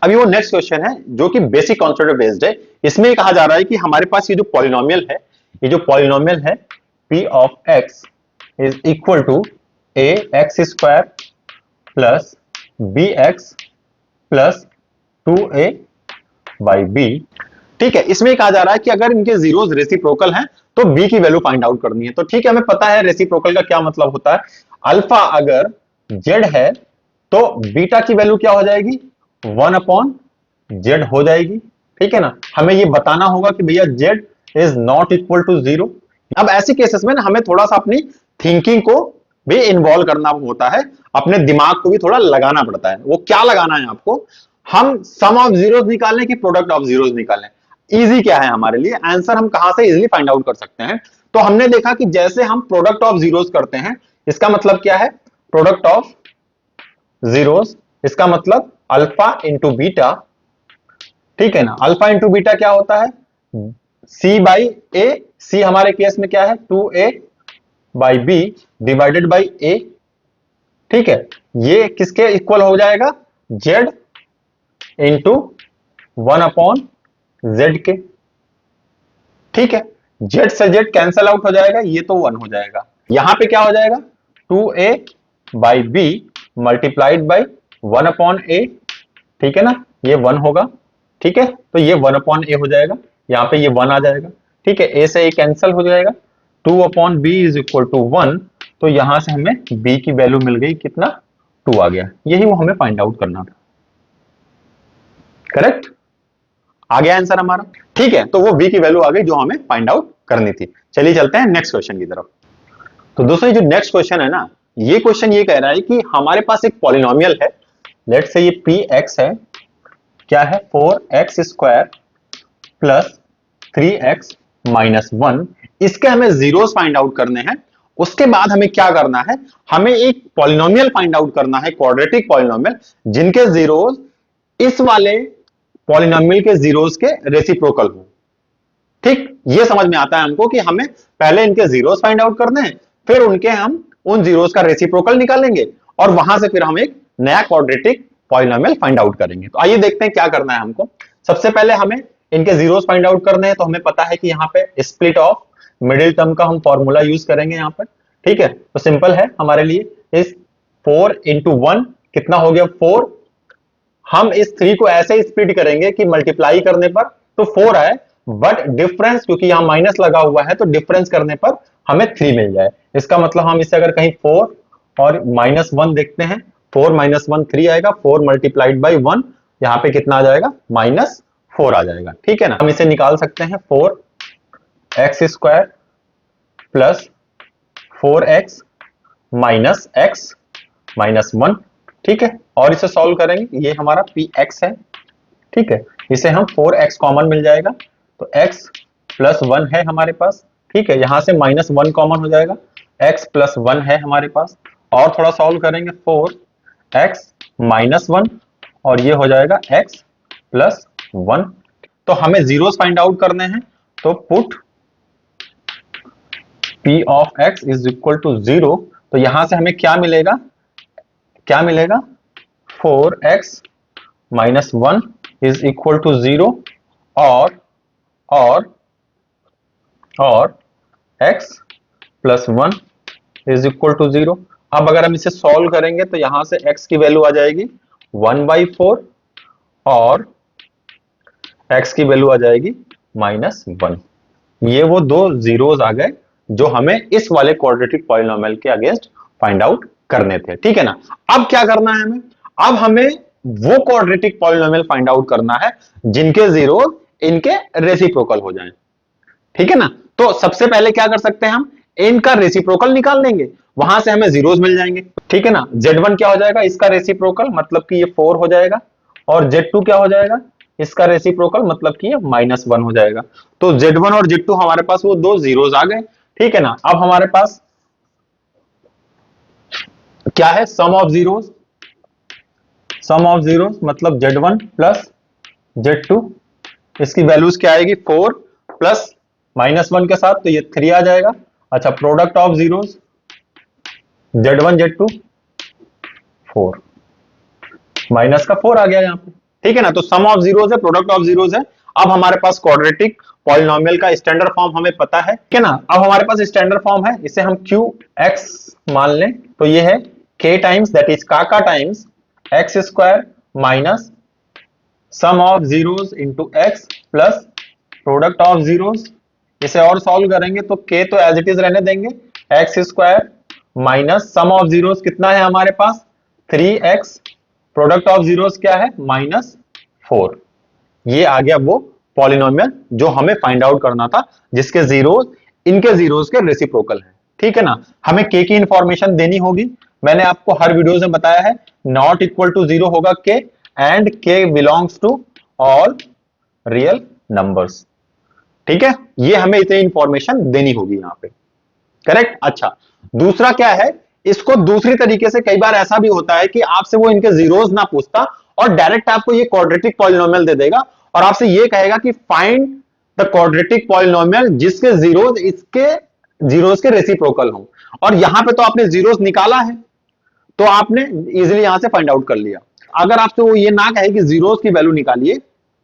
अभी वो next question है जो कि बेसिक कॉन्सेप्ट बेस्ड है। इसमें कहा जा रहा है कि हमारे पास ये जो पॉलिनोमियल है, ये जो पॉलिनोमियल है p of x is equal to a x square plus b x plus 2a by b. ठीक है, इसमें कहा जा रहा है कि अगर इनके जीरोस रेसिप्रोकल हैं तो b की वैल्यू फाइंड आउट करनी है। तो ठीक है, हमें पता है रेसिप्रोकल का क्या मतलब होता है। अल्फा अगर z है तो बीटा की वैल्यू क्या हो जाएगी, 1 अपॉन z हो जाएगी। ठीक है ना, हमें ये बताना होगा कि भैया z is not equal to 0। अब ऐसे केसेस में ना हमें थोड़ा सा अपनी थिंकिंग को भी इन्वॉल्व करना होता है, अपने दिमाग को भी थोड़ा लगाना पड़ता है। वो क्या लगाना है आपको, हम सम ऑफ जीरोस निकालें कि प्रोडक्ट ऑफ जीरोस निकालें। इजी क्या है हमारे लिए, आंसर हम कहां से इजीली फाइंड आउट कर सकते हैं। तो हमने देखा कि जैसे हम प्रोडक्ट ऑफ जीरोस करते हैं, इसका मतलब क्या है, प्रोडक्ट ऑफ जीरोस, इसका मतलब अल्फा इंटू बीटा। ठीक है ना, अल्फा इंटू बीटा क्या होता है, सी बाई ए। सी हमारे केस में क्या है, 2a by B divided by A. ठीक है, ये किसके इक्वल हो जाएगा, z इंटू 1 अपॉन z के। ठीक है, z से z कैंसल आउट हो जाएगा, ये तो 1 हो जाएगा। यहां पे क्या हो जाएगा, 2a by B multiplied by 1 upon A. ठीक है ना, ये 1 होगा। ठीक है, तो ये 1 अपॉन ए हो जाएगा, यहां पे ये 1 आ जाएगा। ठीक है, ए से ए कैंसल हो जाएगा, 2 upon b is equal to 1। तो यहां से हमें b की वैल्यू मिल गई, कितना, 2 आ गया। यही वो हमें फाइंड आउट करना था। करेक्ट, आ गया आंसर हमारा। ठीक है, तो वो b की वैल्यू आ गई जो हमें फाइंड आउट करनी थी। चलिए चलते हैं नेक्स्ट क्वेश्चन की तरफ। तो दोस्तों ये जो नेक्स्ट क्वेश्चन है ना, ये क्वेश्चन ये कह रहा है कि हमारे पास एक पॉलिनोमियल है, लेट से ये px है, क्या है, 4x square plus 3x minus 1। इसके हमें जीरोस फाइंड आउट करने हैं। उसके बाद हमें क्या करना है, हमें एक पॉलिनोमियल फाइंड आउट करना है, क्वाड्रेटिक पॉलिनोमियल, जिनके जीरोस इस वाले पॉलिनोमियल के जीरोस के रेसिप्रोकल हो। ठीक, ये समझ में आता है हमको कि हमें पहले इनके जीरोस फाइंड आउट करने हैं, फिर उनके हम उन जीरोस का रेसिप्रोकल निकालेंगे और वहां से फिर हम एक नया क्वाड्रेटिक पॉलिनोमियल फाइंड आउट करेंगे। तो आइए देखते हैं क्या करना है हमको। सबसे पहले हमें इनके जीरोस फाइंड आउट करने हैं, तो हमें पता है कि यहाँ पे स्प्लिट ऑफ मिडिल टर्म का हम फॉर्मूला यूज करेंगे यहाँ पर। ठीक है, तो सिंपल है हमारे लिए, इस 4 इंटू 1 कितना हो गया, 4। हम इस 3 को ऐसे ही स्प्लिट करेंगे कि मल्टीप्लाई करने पर तो 4 आए, बट डिफरेंस क्योंकि यहां माइनस लगा हुआ है तो डिफरेंस करने पर हमें 3 मिल जाए। इसका मतलब हम इसे अगर कहीं 4 और माइनस 1 देखते हैं, 4 माइनस 1 3 आएगा, 4 मल्टीप्लाइड बाई 1 यहां पे कितना आ जाएगा, -4 आ जाएगा। ठीक है ना, हम इसे निकाल सकते हैं, 4x square plus 4x minus x minus 1। ठीक है, और इसे सॉल्व करेंगे, ये हमारा px है। ठीक है, इसे हम 4x कॉमन मिल जाएगा, तो x प्लस 1 है हमारे पास। ठीक है, यहां से -1 कॉमन हो जाएगा, x प्लस 1 है हमारे पास। और थोड़ा सॉल्व करेंगे, 4x माइनस 1 और ये हो जाएगा x प्लस 1। तो हमें जीरोस फाइंड आउट करने हैं, तो put p of x is equal to 0। तो यहां से हमें क्या मिलेगा, क्या मिलेगा, 4x minus 1 is equal to 0 और और x plus 1 is equal to 0। अब अगर हम इसे सॉल्व करेंगे तो यहां से x की वैल्यू आ जाएगी 1/4 और x की वैल्यू आ जाएगी -1। ये वो दो जीरोस आ गए जो हमें इस वाले क्वाड्रेटिक पॉलिनोमियल के अगेंस्ट फाइंड आउट करने थे। ठीक है ना, अब क्या करना है हमें, अब हमें वो क्वाड्रेटिक पॉलिनोमियल फाइंड आउट करना है जिनके जीरोस इनके रेसिप्रोकल हो जाएं। ठीक है ना, तो सबसे पहले क्या कर सकते हैं, हम इनका रेसिप्रोकल निकाल लेंगे, वहां से हमें जीरोस मिल जाएंगे। ठीक है ना, z1 क्या हो जाएगा, इसका रेसिप्रोकल मतलब कि ये 4 हो जाएगा, और z2 क्या हो जाएगा, इसका रेसिप्रोकल मतलब कि ये -1 हो जाएगा। तो z1 और z2 हमारे पास वो दो जीरोस आ गए। ठीक है ना, अब हमारे पास क्या है, sum of zeros. Sum of zeros मतलब z1 प्लस z2, इसकी वैल्यूज क्या आएगी, 4 प्लस -1 के साथ तो ये 3 आ जाएगा। अच्छा, product of zeros z1 z2 4, minus का 4 आ गया यहाँ पे। ठीक है ना। तो सम ऑफ जीरोस है, प्रोडक्ट ऑफ जीरोस है। अब हमारे पास क्वाड्रेटिक पॉलिनोमियल का स्टैंडर्ड फॉर्म हमें पता है, ठीक है ना। अब हमारे पास स्टैंडर्ड फॉर्म है, इसे हम क्यू एक्स मान लें, तो ये है k टाइम्स दैट इज काका times x square minus sum of zeros into x plus product of zeros. इसे और सॉल्व करेंगे तो k तो एज इट इज रहने देंगे, x square minus sum of zeros कितना है हमारे पास 3x, प्रोडक्ट ऑफ जीरोस क्या है -4। ये आ गया वो पॉलिनोमियल जो हमें फाइंड आउट करना था, जिसके जीरोस इनके जीरोस के रेसिप्रोकल है, ठीक है ना। हमें k की इंफॉर्मेशन देनी होगी, मैंने आपको हर वीडियो में बताया है, नॉट इक्वल टू 0 होगा k and k belongs to all real numbers, ठीक है। ये हमें इतनी इंफॉर्मेशन देनी होगी यहां पे, करेक्ट। अच्छा, दूसरा क्या है, इसको दूसरी तरीके से कई बार ऐसा भी होता है कि आपसे वो इनके जीरोस ना पूछता और डायरेक्ट आपको ये क्वाड्रेटिक पॉलिनोमियल दे देगा और आपसे ये कहेगा कि फाइंड द क्वाड्रेटिक पॉलिनोमियल जिसके जीरोस इसके जीरोस के रेसिप्रोकल हो। और यहां पे तो आपने जीरोस निकाला है, तो आपने इजीली यहां से फाइंड आउट कर लिया। अगर आपसे वो ये ना कहे कि जीरोस की वैल्यू निकालिए,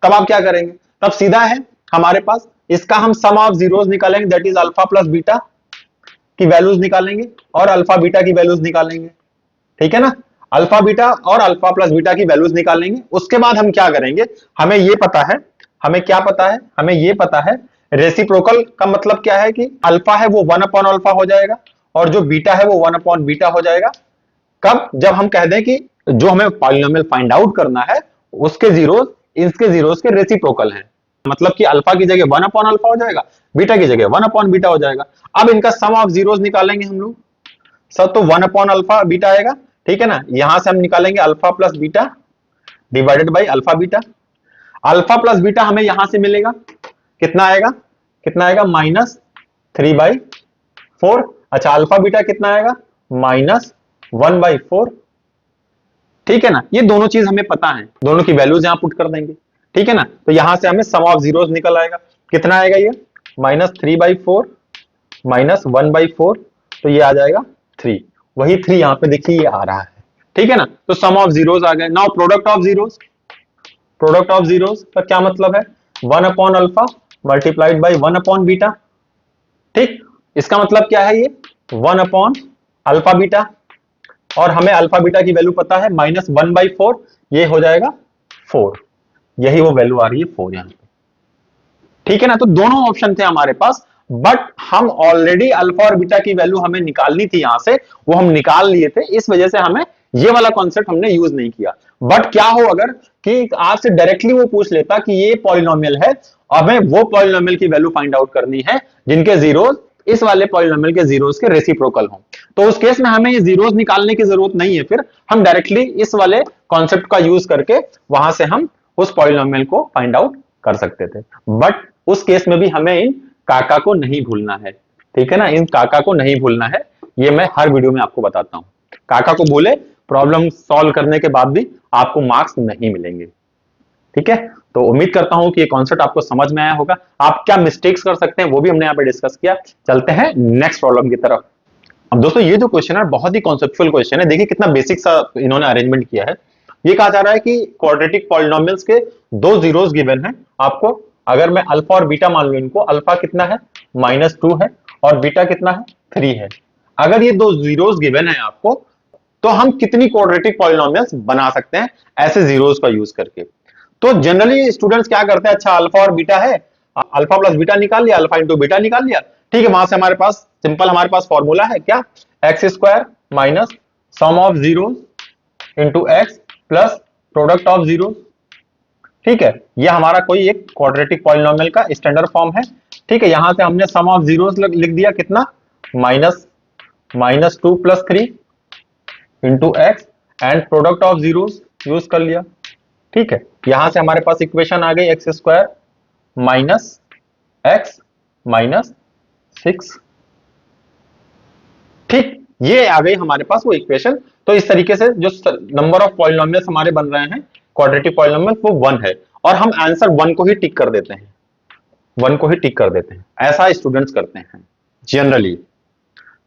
तब आप क्या करेंगे, तब सीधा है हमारे पास, इसका हम सम ऑफ जीरोस निकालेंगे, that is alpha plus beta की वैल्यूज निकालेंगे और अल्फा बीटा की वैल्यूज निकालेंगे, ठीक है ना। अल्फा बीटा और अल्फा प्लस बीटा की वैल्यूज निकालेंगे। उसके बाद हम क्या करेंगे, हमें ये पता है, हमें क्या पता है, हमें ये पता है रेसिप्रोकल का मतलब क्या है कि अल्फा है वो 1 अपॉन अल्फा हो जाएगा और जो बीटा है वो 1 अपॉन बीटा हो जाएगा। कब, जब हम कह दें कि जो हमें पॉलिनोमियल फाइंड आउट करना है उसके जीरोस इसके जीरोस के रेसिप्रोकल हैं, मतलब कि अल्फा की जगह 1 अपॉन अल्फा हो जाएगा, बीटा की जगह 1 अपॉन बीटा हो जाएगा। अब इनका सम ऑफ जीरोस निकालेंगे हम लोग, सब तो 1 अपॉन अल्फा बीटा आएगा, ठीक है ना। यहां से हम निकालेंगे alpha plus beta divided by alpha beta. Alpha plus beta हमें यहां से मिलेगा, कितना आएगा, कितना आएगा -3/4। अच्छा, अल्फा बीटा कितना आएगा -1/4, ठीक है ना। ये दोनों चीज हमें पता है, दोनों की वैल्यूज यहां पुट कर देंगे, ठीक है ना। तो यहां से हमें सम ऑफ जीरोस निकल आएगा, कितना आएगा ये -3/4 -1/4, तो ये आ जाएगा 3। वही 3 यहां पे देखिए ये आ रहा है, ठीक है ना। तो सम ऑफ जीरोस आ गए। Now product of zeros, product of zeros का क्या मतलब है, 1 upon alpha multiplied by 1 upon beta, ठीक। इसका मतलब क्या है, ये 1 अपॉन अल्फा बीटा और हमें अल्फा बीटा की वैल्यू पता है -1/4, ये हो जाएगा 4। यही वो वैल्यू आ रही है 4 यहां पे, ठीक है ना। तो दोनों ऑप्शन थे हमारे पास, बट हम ऑलरेडी अल्फा और बीटा की वैल्यू हमें निकालनी थी यहां से, वो हम निकाल लिए थे, इस वजह से हमें ये वाला कॉन्सेप्ट हमने यूज नहीं किया। बट क्या हो अगर कि आपसे डायरेक्टली वो पूछ लेता कि ये पॉलिनोमियल है, हमें वो पॉलिनोमियल की वैल्यू फाइंड आउट करनी है जिनके जीरोस इस वाले पॉलिनोमियल के जीरोस के रेसिप्रोकल हों, तो उस केस में हमें ये जीरोस निकालने की जरूरत नहीं है, फिर हम डायरेक्टली इस वाले कॉन्सेप्ट का यूज करके वहां से हम उस पॉलिनोमियल को फाइंड आउट कर सकते थे। बट उस केस में भी हमें इन काका को नहीं भूलना है, ठीक है ना, इन काका को नहीं भूलना है, ये मैं हर वीडियो में आपको बताता हूं। काका को भूले, प्रॉब्लम सॉल्व करने के बाद भी आपको मार्क्स नहीं मिलेंगे, ठीक है। तो उम्मीद करता हूं कि ये कॉन्सेप्ट आपको समझ में आया होगा। आप क्या मिस्टेक्स कर सकते हैं वो भी हमने यहाँ पे डिस्कस किया। चलते हैं नेक्स्ट प्रॉब्लम की तरफ। अब दोस्तों ये जो क्वेश्चन है बहुत ही कॉन्सेप्चुअल क्वेश्चन है, देखिए कितना बेसिक सा इन्होंने अरेंजमेंट किया है। ये कहा जा रहा है कि क्वाड्रेटिक पॉलिनोमियल्स के दो जीरोस गिवन है आपको, अगर मैं अल्फा और बीटा मान लूं इनको, अल्फा कितना है -2 है और बीटा कितना है 3 है। अगर ये दो जीरोस गिवन है आपको, तो हम कितनी क्वाड्रेटिक पॉलिनोमियल्स बना सकते हैं ऐसे जीरोस का यूज करके। तो जनरली स्टूडेंट्स क्या करते हैं, अच्छा अल्फा और बीटा है, अल्फा प्लस बीटा निकाल लिया, अल्फा इंटू बीटा निकाल लिया, ठीक है। वहां से हमारे पास सिंपल हमारे पास फॉर्मूला है क्या, x square minus sum of zeros into x plus product of zeros, ठीक है। ये हमारा कोई एक क्वाड्रेटिक पॉलिनोमियल का स्टैंडर्ड फॉर्म है, ठीक है। यहां से हमने सम ऑफ जीरोस लिख दिया, कितना -2 + 3 into x and product of zeros use कर लिया, ठीक है। यहां से हमारे पास इक्वेशन आ गई x square minus x minus 6, ठीक। ये आ गई हमारे पास वो इक्वेशन। तो इस तरीके से जो नंबर ऑफ पॉलिनोमियल्स हमारे बन रहे हैं क्वाड्रेटिक पॉलिनोमियल वो 1 है, और हम आंसर 1 को ही टिक कर देते हैं, 1 को ही टिक कर देते हैं। ऐसा स्टूडेंट्स करते हैं जनरली,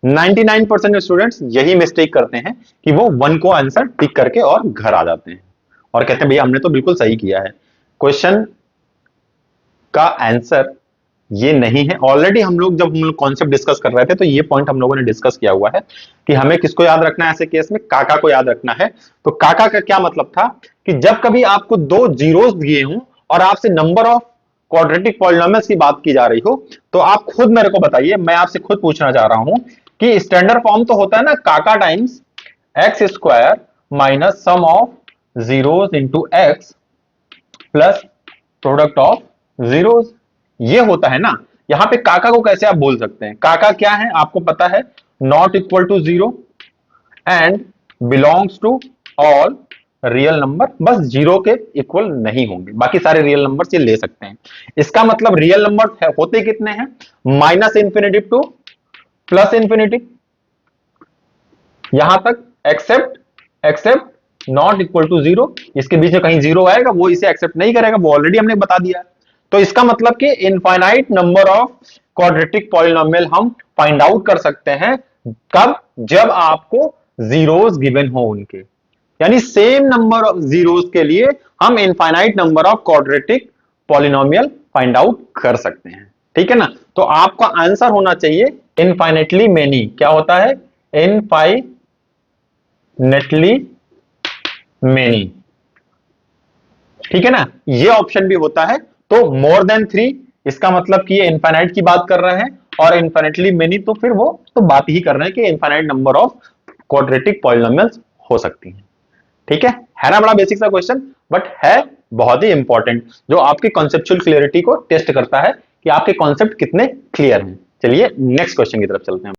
99% स्टूडेंट्स यही मिस्टेक करते हैं कि वो 1 को आंसर टिक करके और घर आ जाते हैं, और कहते हैं भैया हमने तो बिल्कुल सही किया है। क्वेश्चन का आंसर ये नहीं है। ऑलरेडी हम लोग जब हम लोग कॉन्सेप्ट डिस्कस कर रहे थे तो ये पॉइंट हम लोगों ने डिस्कस किया हुआ है कि हमें किसको याद रखना है ऐसे केस में, काका को याद रखना है। तो काका का क्या मतलब था कि जब कभी आपको दो जीरोस दिए हों और आपसे नंबर ऑफ क्वाड्रेटिक पॉलिनोमियल्स की बात की जा रही हो, तो आप खुद मेरे को बताइए, मैं आपसे खुद पूछना चाह रहा हूं कि स्टैंडर्ड फॉर्म तो होता है ना काका times x square minus sum of zeros into x plus product of zeros, ये होता है ना। यहां पे काका को कैसे आप बोल सकते हैं, काका क्या है आपको पता है, not equal to zero and belongs to all real number, बस जीरो के इक्वल नहीं होंगे, बाकी सारे रियल नंबर ये ले सकते हैं। इसका मतलब रियल नंबर होते कितने हैं, minus infinity to plus infinity, यहां तक except not equal to zero, इसके बीच में कहीं जीरो आएगा वो इसे एक्सेप्ट नहीं करेगा, वो ऑलरेडी हमने बता दिया। तो इसका मतलब कि infinite number of quadratic polynomial हम फाइंड आउट कर सकते हैं कब, जब आपको जीरोस गिवन हो उनके, यानी सेम नंबर ऑफ जीरोस के लिए हम infinite number of quadratic polynomial find out कर सकते हैं, ठीक है ना। तो आपका आंसर होना चाहिए इनफाइनेटली मेनी, क्या होता है, इनफाइनेटली मेनी, ठीक है ना, ये ऑप्शन भी होता है। तो मोर देन 3 इसका मतलब कि ये इनफाइनाइट की बात कर रहे हैं, और इनफाइनेटली मेनी तो फिर वो तो बात ही कर रहे हैं कि infinite number of quadratic polynomials हो सकती हैं, ठीक है ना। बड़ा बेसिक सा क्वेश्चन बट है बहुत ही इंपॉर्टेंट, जो आपकी कॉन्सेप्चुअल क्लियरिटी को टेस्ट करता है कि आपके कॉन्सेप्ट कितने क्लियर हैं। चलिए नेक्स्ट क्वेश्चन की तरफ चलते हैं।